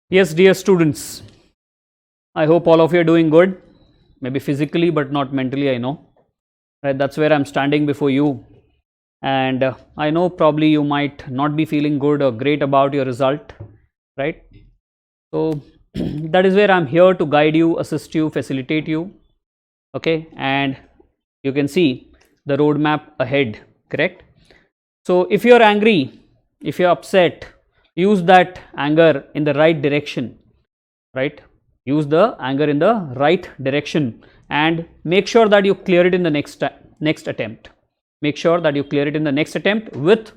Yes, dear students, I hope all of you are doing good, maybe physically but not mentally, I know. Right, that's where I'm standing before you. And I know probably you might not be feeling good or great about your result, right? So that is where I'm here to guide you, assist you, facilitate you, okay? And you can see the roadmap ahead, correct? So if you're angry, if you're upset, use that anger in the right direction, right? Use the anger in the right direction and make sure that you clear it in the next attempt. Make sure that you clear it in the next attempt with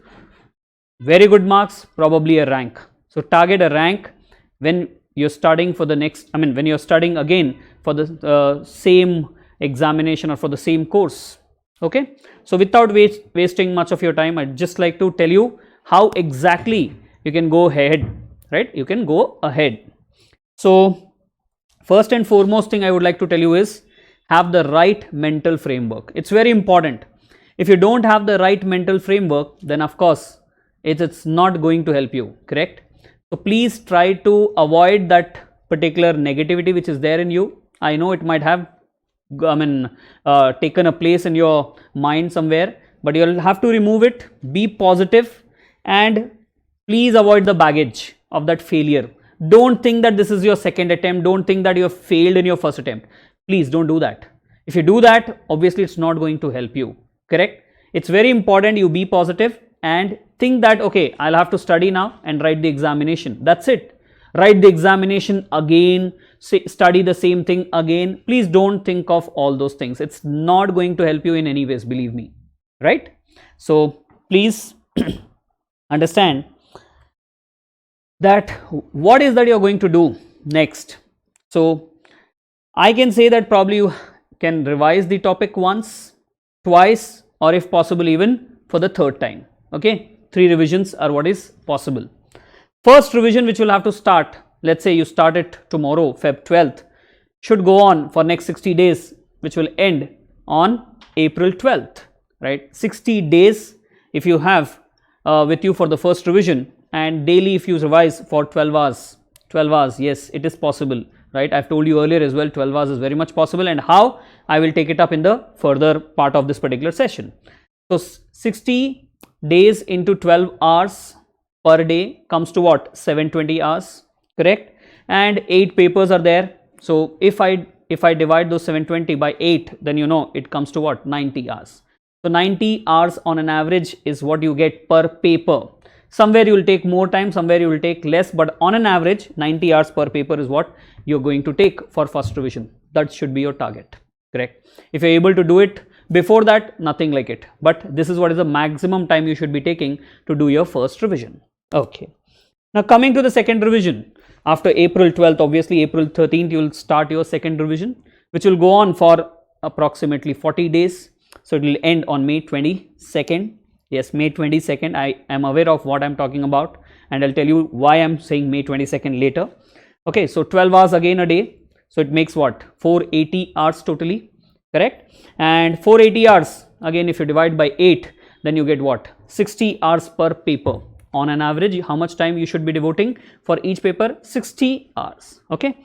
very good marks, probably a rank. So target a rank when you're studying for the next, when you're studying again for the same examination or for the same course. Okay, so without wasting much of your time, I'd just like to tell you how exactly you can go ahead, right? You can go ahead. So first and foremost thing I would like to tell you is have the right mental framework. It's very important. If you don't have the right mental framework, then of course it's not going to help you, correct? So please try to avoid that particular negativity which is there in you. I know it might have taken a place in your mind somewhere, but you'll have to remove it. Be positive and please avoid the baggage of that failure. Don't think that this is your second attempt. Don't think that you have failed in your first attempt. Please don't do that. If you do that, obviously it's not going to help you, correct? It's very important you be positive and think that, okay, I'll have to study now and write the examination. That's it. Write the examination again, study the same thing again. Please don't think of all those things. It's not going to help you in any ways, believe me, right? So please understand that what is that you're going to do next. So I can say that probably you can revise the topic once, twice, or if possible even for the third time. Okay, 3 revisions are what is possible. First revision which will have to start, let's say you start it tomorrow, Feb 12th, should go on for next 60 days, which will end on April 12th, right? 60 days if you have with you for the first revision, and daily if you revise for 12 hours, yes, it is possible, right? I've told you earlier as well, 12 hours is very much possible, and how I will take it up in the further part of this particular session. So 60 days into 12 hours per day comes to what? 720 hours, correct? And 8 papers are there. So if I divide those 720 by 8, then you know it comes to what? 90 hours. So 90 hours on an average is what you get per paper. Somewhere you will take more time, somewhere you will take less, but on an average 90 hours per paper is what you're going to take for first revision. That should be your target, correct? If you're able to do it before that, nothing like it, but this is what is the maximum time you should be taking to do your first revision. Okay, now coming to the second revision, after April 12th, obviously April 13th you will start your second revision, which will go on for approximately 40 days. So it will end on May 22nd. Yes, May 22nd. I am aware of what I'm talking about, and I'll tell you why I'm saying May 22nd later. Okay, so 12 hours again a day. So it makes what? 480 hours totally, correct? And 480 hours, again if you divide by 8, then you get what? 60 hours per paper. On an average, how much time you should be devoting for each paper? 60 hours. Okay,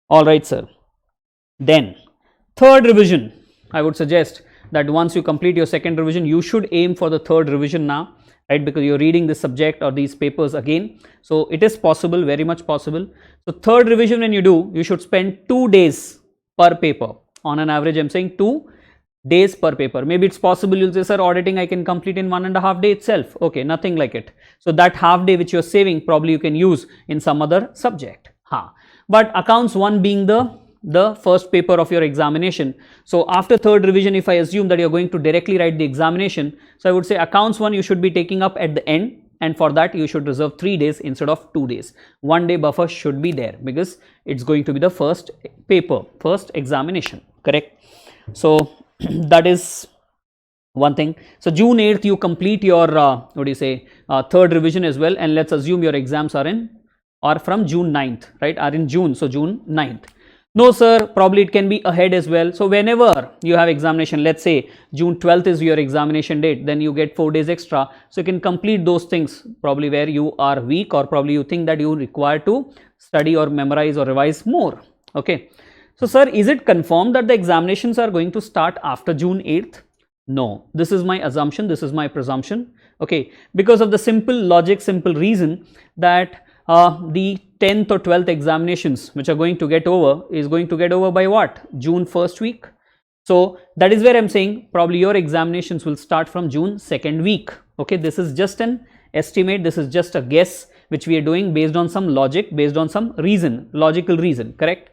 all right, sir. Then third revision, I would suggest that once you complete your second revision, you should aim for the third revision now, right? Because you're reading this subject or these papers again. So it is possible, very much possible. So third revision when you do, you should spend 2 days per paper. On an average, I'm saying 2 days per paper. Maybe it's possible you'll say, sir, auditing I can complete in 1.5 days itself. Okay, nothing like it. So that half day which you're saving, probably you can use in some other subject. But accounts 1 being the first paper of your examination. So after third revision, if I assume that you're going to directly write the examination, so I would say accounts 1 you should be taking up at the end, and for that you should reserve 3 days instead of 2 days. 1 day buffer should be there because it's going to be the first paper, first examination, correct? So that is one thing. So June 8th you complete your third revision as well, and let's assume your exams are from June 9th, right? Are in June, so June 9th. No sir, probably it can be ahead as well. So whenever you have examination, let's say June 12th is your examination date, then you get 4 days extra. So you can complete those things probably where you are weak, or probably you think that you require to study or memorize or revise more. Okay. So sir, is it confirmed that the examinations are going to start after June 8th? No, this is my assumption, this is my presumption. Okay, because of the simple logic, simple reason that the 10th or 12th examinations which are going to get over is going to get over by what? June 1st week. So that is where I'm saying probably your examinations will start from June 2nd week. Okay, this is just an estimate, this is just a guess which we are doing based on some logic, based on some reason, logical reason, correct?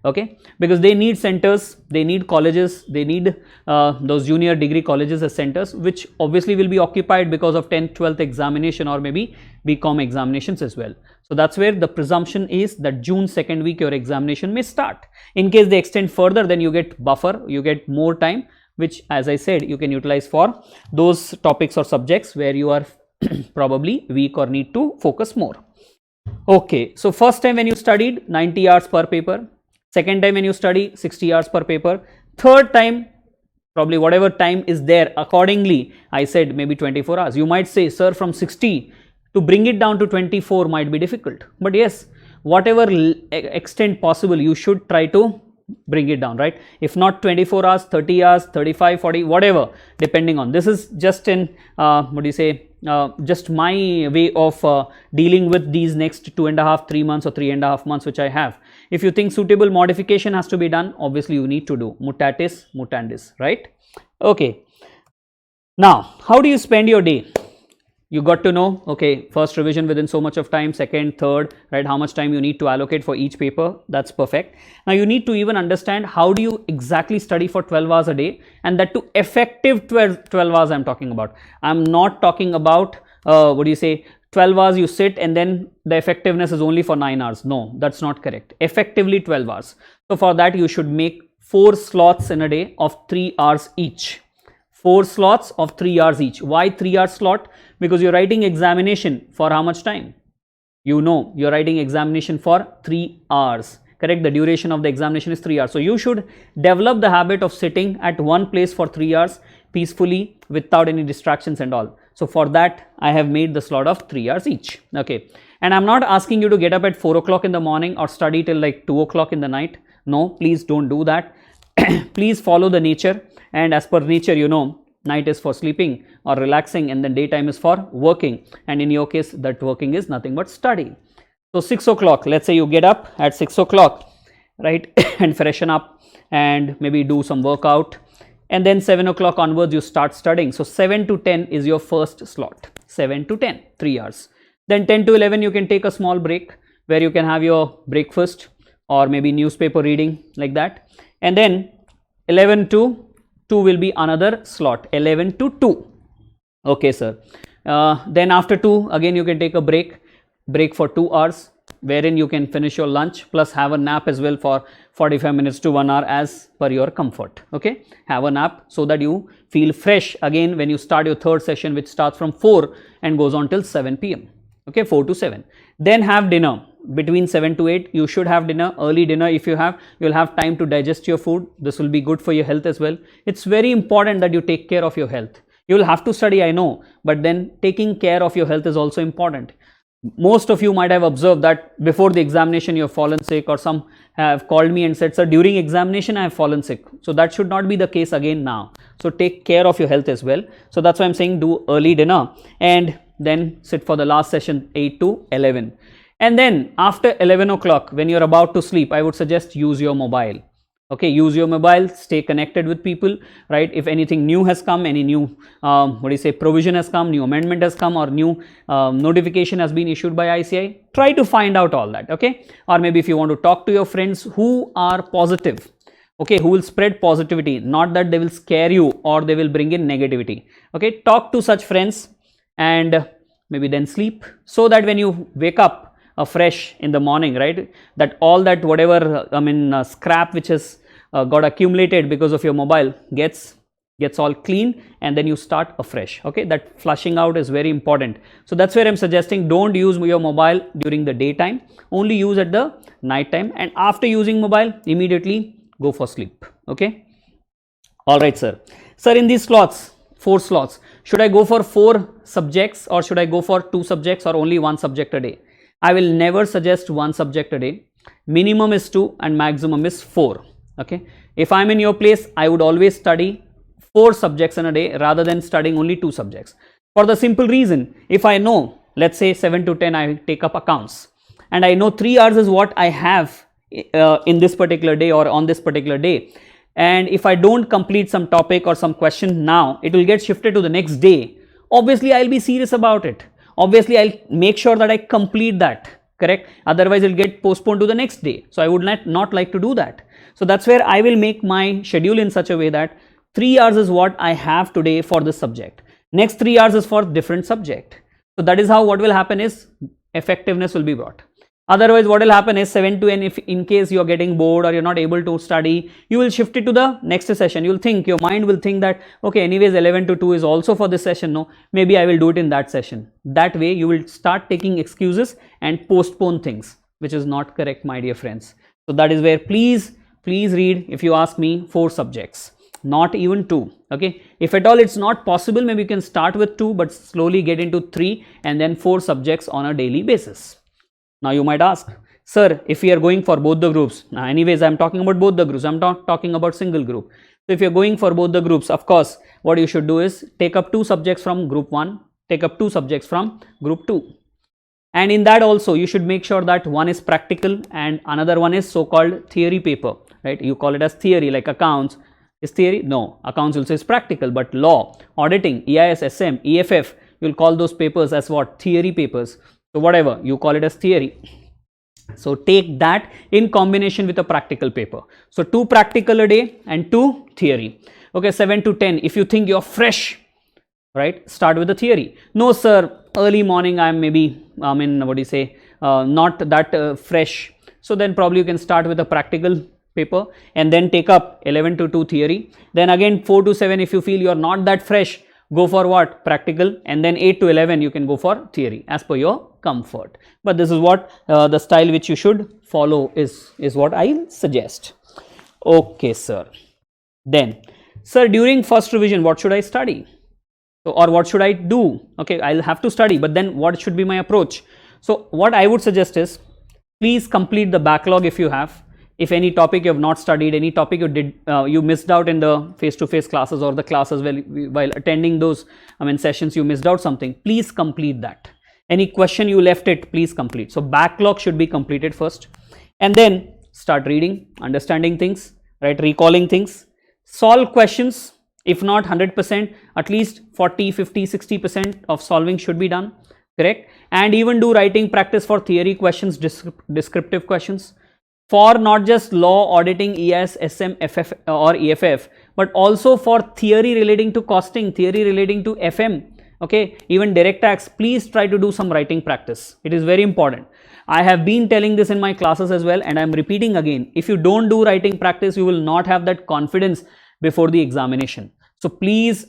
Okay, because they need centers, they need colleges, they need those junior degree colleges as centers, which obviously will be occupied because of 10th, 12th examination or maybe BCom examinations as well. So that's where the presumption is that June 2nd week your examination may start. In case they extend further, then you get buffer, you get more time, which as I said, you can utilize for those topics or subjects where you are probably weak or need to focus more. Okay, so first time when you studied 90 hours per paper, second time when you study 60 hours per paper, third time probably whatever time is there accordingly, I said maybe 24 hours. You might say, sir, from 60 to bring it down to 24 might be difficult, but yes, whatever extent possible you should try to bring it down, right? If not 24 hours, 30 hours, 35, 40, whatever, depending on, this is just in what do you say, just my way of dealing with these next 2.5, 3 months or 3.5 months which I have. If you think suitable modification has to be done, obviously you need to do mutatis mutandis, right? Okay, now how do you spend your day? You got to know, okay, first revision within so much of time, second, third, right, how much time you need to allocate for each paper, that's perfect. Now you need to even understand how do you exactly study for 12 hours a day, and that to effective 12 hours I'm talking about. I'm not talking about, what do you say, 12 hours you sit and then the effectiveness is only for 9 hours. No, that's not correct. Effectively 12 hours. So for that you should make 4 slots in a day of 3 hours each. 4 slots of 3 hours each. Why 3 hour slot? Because you're writing examination for how much time? You know, you're writing examination for 3 hours. Correct? The duration of the examination is 3 hours. So you should develop the habit of sitting at one place for 3 hours peacefully without any distractions and all. So for that, I have made the slot of 3 hours each. Okay. And I'm not asking you to get up at 4 o'clock in the morning or study till like 2 o'clock in the night. No, please don't do that. Please follow the nature, and as per nature, you know, night is for sleeping or relaxing and then daytime is for working, and in your case that working is nothing but study. So 6 o'clock, let's say you get up at 6 o'clock, right, and freshen up and maybe do some workout, and then 7 o'clock onwards you start studying. So 7 to 10 is your first slot. 7 to 10, 3 hours. Then 10 to 11 you can take a small break where you can have your breakfast or maybe newspaper reading, like that. And then 11 to 2 will be another slot, 11 to 2. Okay, sir. Then after 2, again you can take a break for 2 hours, wherein you can finish your lunch plus have a nap as well for 45 minutes to 1 hour as per your comfort. Okay, have a nap so that you feel fresh again when you start your third session, which starts from 4 and goes on till 7 p.m. Okay, 4 to 7. Then have dinner. Between 7 to 8 you should have dinner, early dinner. If you have, you'll have time to digest your food. This will be good for your health as well. It's very important that you take care of your health. You'll have to study, I know, but then taking care of your health is also important. Most of you might have observed that before the examination you have fallen sick, or some have called me and said, sir, during examination I have fallen sick. So that should not be the case again now. So take care of your health as well. So that's why I'm saying do early dinner and then sit for the last session 8 to 11. And then after 11 o'clock, when you're about to sleep, I would suggest use your mobile. Okay, use your mobile, stay connected with people, right? If anything new has come, any new, provision has come, new amendment has come, or new notification has been issued by ICI, try to find out all that, okay? Or maybe if you want to talk to your friends who are positive, okay, who will spread positivity, not that they will scare you or they will bring in negativity, okay? Talk to such friends and maybe then sleep, so that when you wake up fresh in the morning, right, that all that whatever scrap which has got accumulated because of your mobile gets all clean, and then you start afresh. Okay, that flushing out is very important. So that's where I'm suggesting don't use your mobile during the daytime, only use at the night time, and after using mobile immediately go for sleep. Okay, all right, sir. Sir, in these slots, 4 slots, should I go for 4 subjects or should I go for 2 subjects or only 1 subject a day? I will never suggest one subject a day. Minimum is 2 and maximum is 4. Okay, if I'm in your place, I would always study 4 subjects in a day rather than studying only 2 subjects. For the simple reason, if I know, let's say 7 to 10 I take up accounts, and I know 3 hours is what I have in this particular day or on this particular day, and if I don't complete some topic or some question now, it will get shifted to the next day. Obviously, I'll be serious about it. Obviously, I'll make sure that I complete that, correct? Otherwise, it'll get postponed to the next day. So I would not like to do that. So that's where I will make my schedule in such a way that 3 hours is what I have today for this subject. Next 3 hours is for different subject. So that is how what will happen is effectiveness will be brought. Otherwise, what will happen is 7 to 10, if in case you are getting bored or you're not able to study, you will shift it to the next session. You'll think, your mind will think that, okay, anyways 11 to 2 is also for this session. No, maybe I will do it in that session. That way you will start taking excuses and postpone things, which is not correct, my dear friends. So that is where please read, if you ask me, 4 subjects, not even 2. Okay, if at all it's not possible, maybe you can start with 2 but slowly get into 3 and then 4 subjects on a daily basis. Now you might ask, sir, if we are going for both the groups, now anyways I'm talking about both the groups, I'm not talking about single group. So if you're going for both the groups, of course what you should do is take up 2 subjects from group 1, take up 2 subjects from group 2, and in that also you should make sure that one is practical and another one is so-called theory paper, right? You call it as theory, like accounts is theory. No, accounts also is practical, but law, auditing, EIS, SM, EFF, you'll call those papers as what? Theory papers. So whatever, you call it as theory. So take that in combination with a practical paper. So 2 practical a day and 2 theory. Okay, 7 to 10, if you think you're fresh, right, start with the theory. No sir, early morning I'm maybe, not that fresh. So then probably you can start with a practical paper and then take up 11 to 2 theory. Then again 4 to 7, if you feel you're not that fresh, go for what? Practical. And then 8 to 11 you can go for theory as per your comfort. But this is what the style which you should follow is what I suggest. Okay sir. Then sir, during first revision what should I study? So, or what should I do? Okay, I'll have to study, but then what should be my approach? So what I would suggest is, please complete the backlog if you have. If any topic you have not studied, any topic you missed out in the face-to-face classes or the classes while attending those sessions, you missed out something, please complete that. Any question you left it, please complete. So backlog should be completed first, and then start reading, understanding things, right, recalling things, solve questions. If not 100%, at least 40, 50, 60% of solving should be done, correct? And even do writing practice for theory questions, descriptive questions, for not just law, auditing, ES, SM, FF or EFF, but also for theory relating to costing, theory relating to FM, okay, even direct tax. Please try to do some writing practice. It is very important. I have been telling this in my classes as well, and I am repeating again. If you don't do writing practice, you will not have that confidence before the examination. So please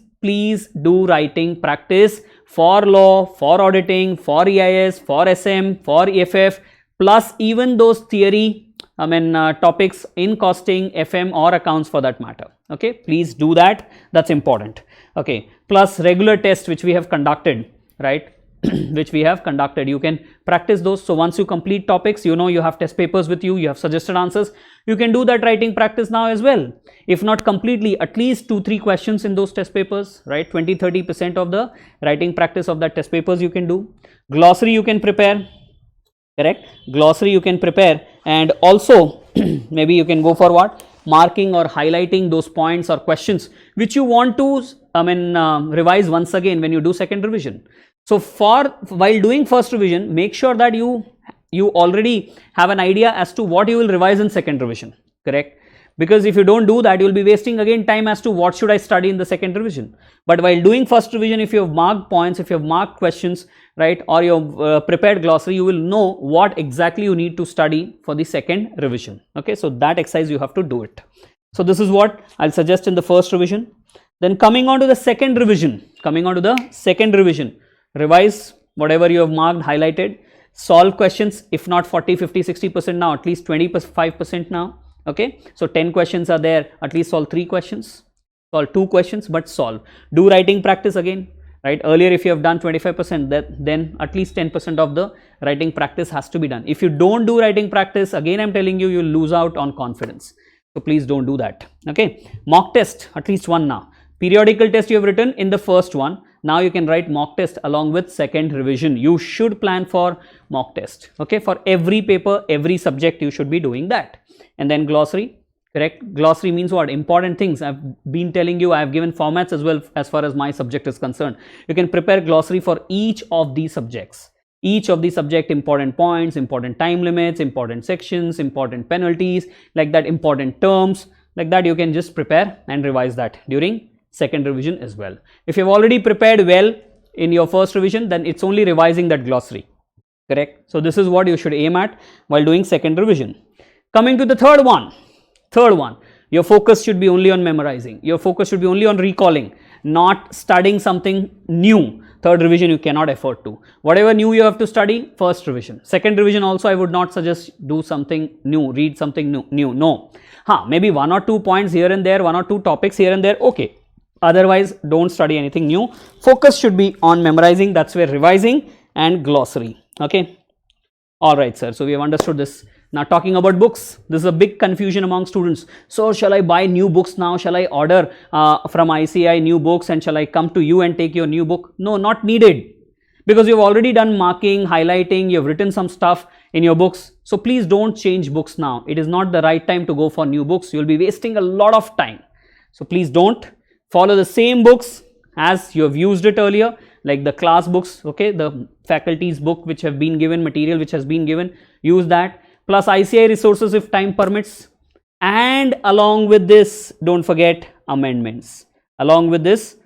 do writing practice for law, for auditing, for EIS, for SM, for EFF, plus even those theory topics in costing, FM or accounts for that matter. Okay, please do that. That's important. Okay, plus regular tests which we have conducted, right? Which we have conducted, you can practice those. So once you complete topics, you know you have test papers with you, you have suggested answers, you can do that writing practice now as well. If not completely, at least 2-3 questions in those test papers, right? 20-30% of the writing practice of that test papers you can do. Glossary you can prepare, correct? Glossary you can prepare, and also maybe you can go for what? Marking or highlighting those points or questions which you want to revise once again when you do second revision. So while doing first revision, make sure that you already have an idea as to what you will revise in second revision, correct? Because if you don't do that, you will be wasting again time as to what should I study in the second revision. But while doing first revision, if you have marked points, if you have marked questions, right, or you have prepared glossary, you will know what exactly you need to study for the second revision. Okay, so that exercise you have to do it. So this is what I'll suggest in the first revision. Then coming on to the second revision, revise whatever you have marked, highlighted, solve questions, if not 40, 50, 60% now, at least 25% now. Okay, so 10 questions are there, at least solve 3 questions, solve 2 questions, but solve. Do writing practice again, right? Earlier if you have done 25%, then at least 10% of the writing practice has to be done. If you don't do writing practice, again I'm telling you, you'll lose out on confidence. So please don't do that. Okay, mock test, at least one now. Periodical test you have written in the first one. Now you can write mock test along with second revision. You should plan for mock test. Okay, for every paper, every subject, you should be doing that. And then glossary. Correct. Glossary means what? Important things. I've been telling you, I've given formats as well as far as my subject is concerned. You can prepare glossary for each of these subjects. Each of the subject, important points, important time limits, important sections, important penalties, like that, important terms, like that. You can just prepare and revise that during second revision as well. If you've already prepared well in your first revision, then it's only revising that glossary. Correct. So this is what you should aim at while doing second revision. Coming to the third one. Your focus should be only on memorizing. Your focus should be only on recalling, not studying something new. Third revision you cannot afford to. Whatever new you have to study, first revision. Second revision also I would not suggest do something new, read something new. No. Maybe 1 or 2 points here and there, 1 or 2 topics here and there. Okay. Otherwise, don't study anything new. Focus should be on memorizing. That's where revising and glossary. Okay. All right, sir. So we have understood this. Now talking about books, this is a big confusion among students. So shall I buy new books now? Shall I order from ICI new books and shall I come to you and take your new book? No, not needed, because you've already done marking, highlighting, you've written some stuff in your books. So please don't change books now. It is not the right time to go for new books. You'll be wasting a lot of time. So please don't. Follow the same books as you have used it earlier, like the class books, okay, the faculty's book which have been given, material which has been given, use that. Plus ICI resources if time permits, and along with this, don't forget amendments. Along with this,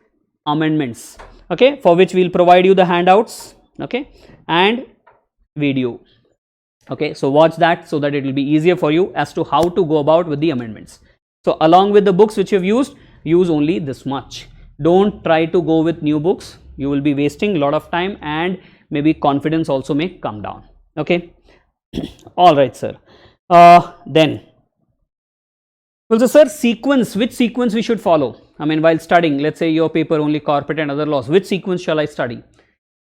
amendments, okay, for which we'll provide you the handouts, okay, and video. Okay, so watch that so that it will be easier for you as to how to go about with the amendments. So along with the books which you've used, use only this much. Don't try to go with new books. You will be wasting a lot of time and maybe confidence also may come down. Okay. All right, sir. Then, well, so sir, sequence, which sequence we should follow? I mean, while studying, let's say your paper only corporate and other laws, which sequence shall I study?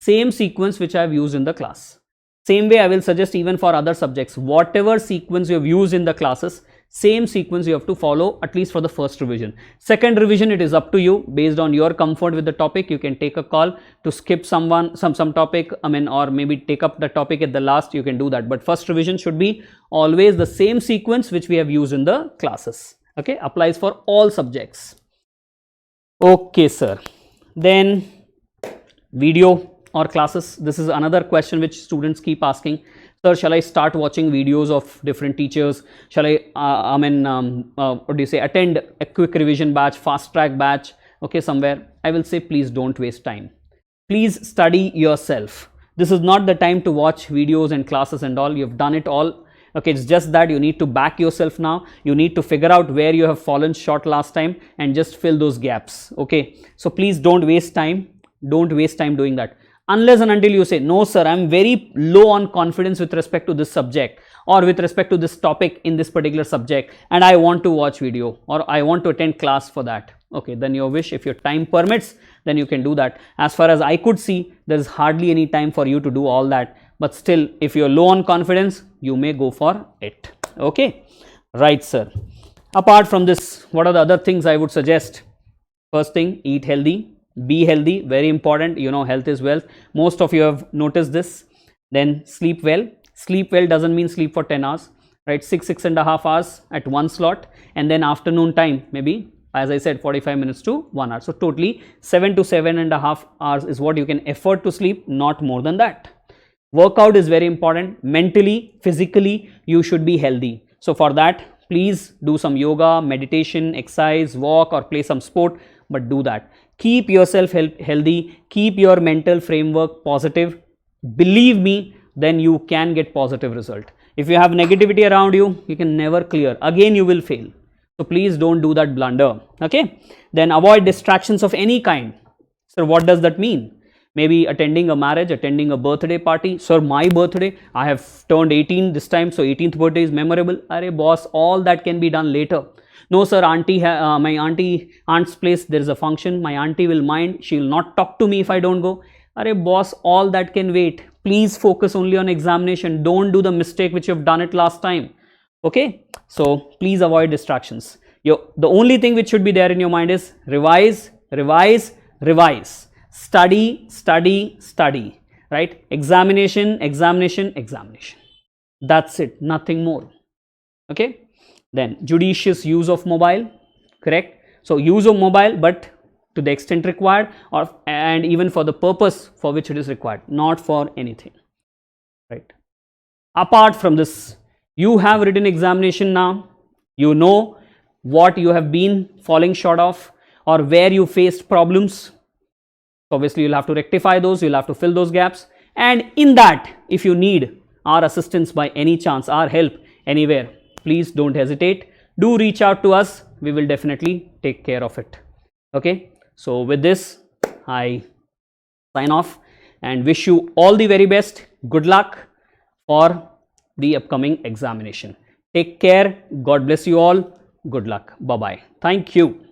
Same sequence which I have used in the class. Same way I will suggest even for other subjects, whatever sequence you have used in the classes, same sequence you have to follow at least for the first revision. Second revision, it is up to you based on your comfort with the topic. You can take a call to skip some topic, I mean, or maybe take up the topic at the last, you can do that. But first revision should be always the same sequence which we have used in the classes. Okay, applies for all subjects. Okay, sir. Then video or classes. This is another question which students keep asking. Sir, shall I start watching videos of different teachers? Shall I, what do you say, attend a quick revision batch, fast track batch, okay, somewhere? I will say, please don't waste time. Please study yourself. This is not the time to watch videos and classes and all. You've done it all. Okay, it's just that you need to back yourself now. You need to figure out where you have fallen short last time and just fill those gaps. Okay, so please don't waste time. Don't waste time doing that. Unless and until you say, no sir, I'm very low on confidence with respect to this subject or with respect to this topic in this particular subject and I want to watch video or I want to attend class for that. Okay, then your wish, if your time permits, then you can do that. As far as I could see, there is hardly any time for you to do all that. But still, if you're low on confidence, you may go for it. Okay, right, sir. Apart from this, what are the other things I would suggest? First thing, eat healthy. Be healthy, very important. You know, health is wealth. Most of you have noticed this. Then sleep well. Sleep well doesn't mean sleep for 10 hours, right? 6.5 hours at one slot, and then afternoon time, maybe, as I said, 45 minutes to 1 hour. So totally 7 to 7.5 hours is what you can afford to sleep, not more than that. Workout is very important. Mentally, physically, you should be healthy. So for that, please do some yoga, meditation, exercise, walk, or play some sport, but do that. Keep yourself healthy, keep your mental framework positive. Believe me, then you can get positive result. If you have negativity around you, you can never clear. Again, you will fail. So please don't do that blunder. Okay. Then avoid distractions of any kind. So what does that mean? Maybe attending a marriage, attending a birthday party. Sir, my birthday, I have turned 18 this time, so 18th birthday is memorable. Arey boss, all that can be done later. No sir, auntie, my aunt's place there is a function, my auntie will mind, she will not talk to me if I don't go. Arey boss, all that can wait. Please focus only on examination. Don't do the mistake which you have done it last time. Okay, so please avoid distractions. The only thing which should be there in your mind is revise, revise, revise. Study, study, study. Right? Examination, examination, examination. That's it, nothing more. Okay, then judicious use of mobile, correct? So use of mobile, but to the extent required, and even for the purpose for which it is required, not for anything, right? Apart from this, you have written examination now, you know what you have been falling short of or where you faced problems. Obviously you'll have to rectify those, you'll have to fill those gaps, and in that, if you need our assistance by any chance, our help anywhere, please don't hesitate, do reach out to us, we will definitely take care of it. Okay, so with this I sign off and wish you all the very best. Good luck for the upcoming examination. Take care, God bless you all, good luck, bye bye, thank you.